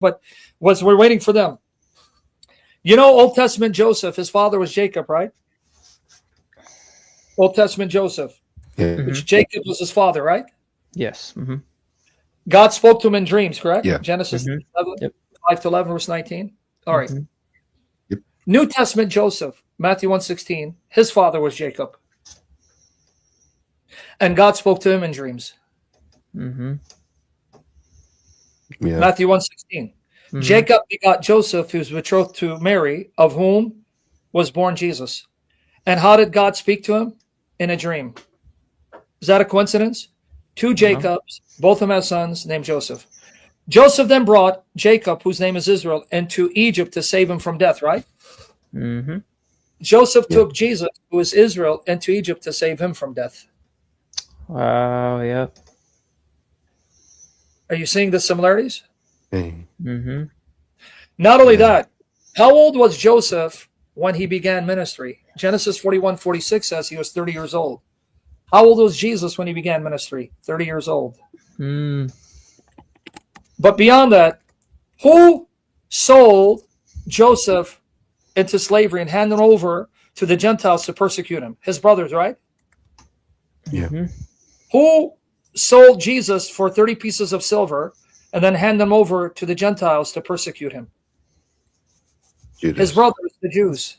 but we're waiting for them. You know, Old Testament Joseph, his father was Jacob, right? Old Testament Joseph, which Jacob was his father, right? Yes. God spoke to him in dreams, correct? Yeah. Genesis 7, Yep. 5 to 11, verse 19. All right. Yep. New Testament Joseph, Matthew 1:16, his father was Jacob. And God spoke to him in dreams. Yeah. Matthew 1:16. Jacob begot Joseph, who was betrothed to Mary, of whom was born Jesus. And how did God speak to him? In a dream. Is that a coincidence? Two Jacobs, both of them have sons named Joseph. Joseph then brought Jacob, whose name is Israel, into Egypt to save him from death, right? Joseph took Jesus, who is Israel, into Egypt to save him from death. Wow, yeah. Are you seeing the similarities? Mm. Not only that, how old was Joseph when he began ministry? Genesis 41:46 says he was 30 years old. How old was Jesus when he began ministry? 30 years old. But beyond that, who sold Joseph into slavery and handed him over to the Gentiles to persecute him? His brothers, right? Yeah. Who sold Jesus for 30 pieces of silver and then handed him over to the Gentiles to persecute him? Judas. His brothers, the Jews.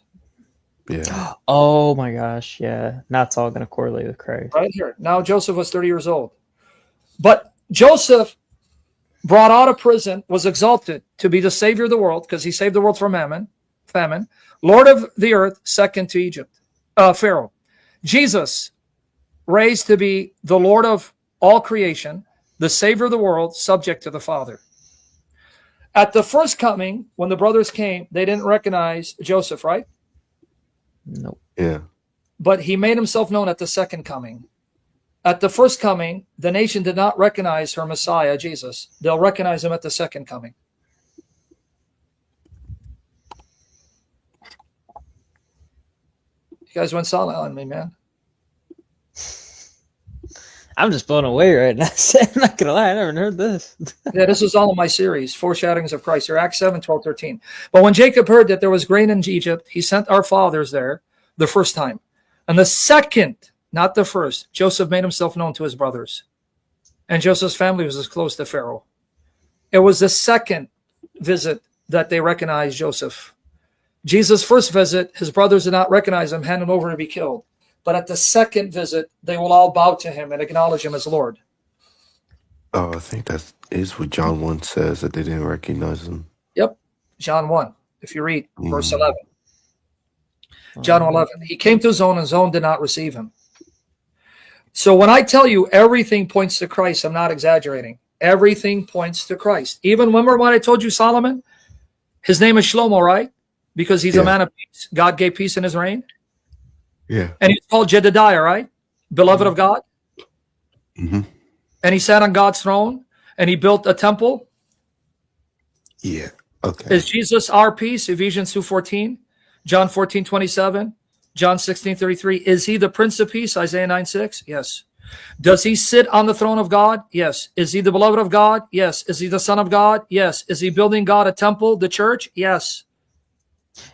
Yeah. Oh my gosh, yeah. That's all going to correlate with Christ. Right here. Now Joseph was 30 years old. But Joseph, brought out of prison, was exalted to be the savior of the world because he saved the world from famine, Lord of the earth, second to Pharaoh. Jesus, raised to be the Lord of all creation, the savior of the world, subject to the Father. At the first coming, when the brothers came, they didn't recognize Joseph, right? Nope. Yeah. But he made himself known at the second coming. At the first coming, the nation did not recognize her Messiah, Jesus. They'll recognize him at the second coming. You guys went silent on me, man. I'm just blown away right now. I'm not going to lie. I never heard this. Yeah, this is all in my series, Foreshadowings of Christ, or Acts 7, 12, 13. But when Jacob heard that there was grain in Egypt, he sent our fathers there the first time. And the second, not the first, Joseph made himself known to his brothers. And Joseph's family was as close to Pharaoh. It was the second visit that they recognized Joseph. Jesus' first visit, his brothers did not recognize him, hand him over to be killed. But at the second visit, they will all bow to him and acknowledge him as Lord. Oh, I think that is what John 1 says, that they didn't recognize him. Yep. John 1, if you read verse 11. John 11. He came to his own, and his own did not receive him. So when I tell you everything points to Christ, I'm not exaggerating. Everything points to Christ. Even remember when I told you Solomon? His name is Shlomo, right? Because he's a man of peace. God gave peace in his reign. Yeah. And he's called Jedediah, right? Beloved of God. And he sat on God's throne and he built a temple. Yeah. Okay. Is Jesus our peace? Ephesians 2:14, John 14:27, John 16:33. Is he the Prince of Peace? Isaiah 9:6. Yes. Does he sit on the throne of God? Yes. Is he the beloved of God? Yes. Is he the Son of God? Yes. Is he building God a temple, the church? Yes.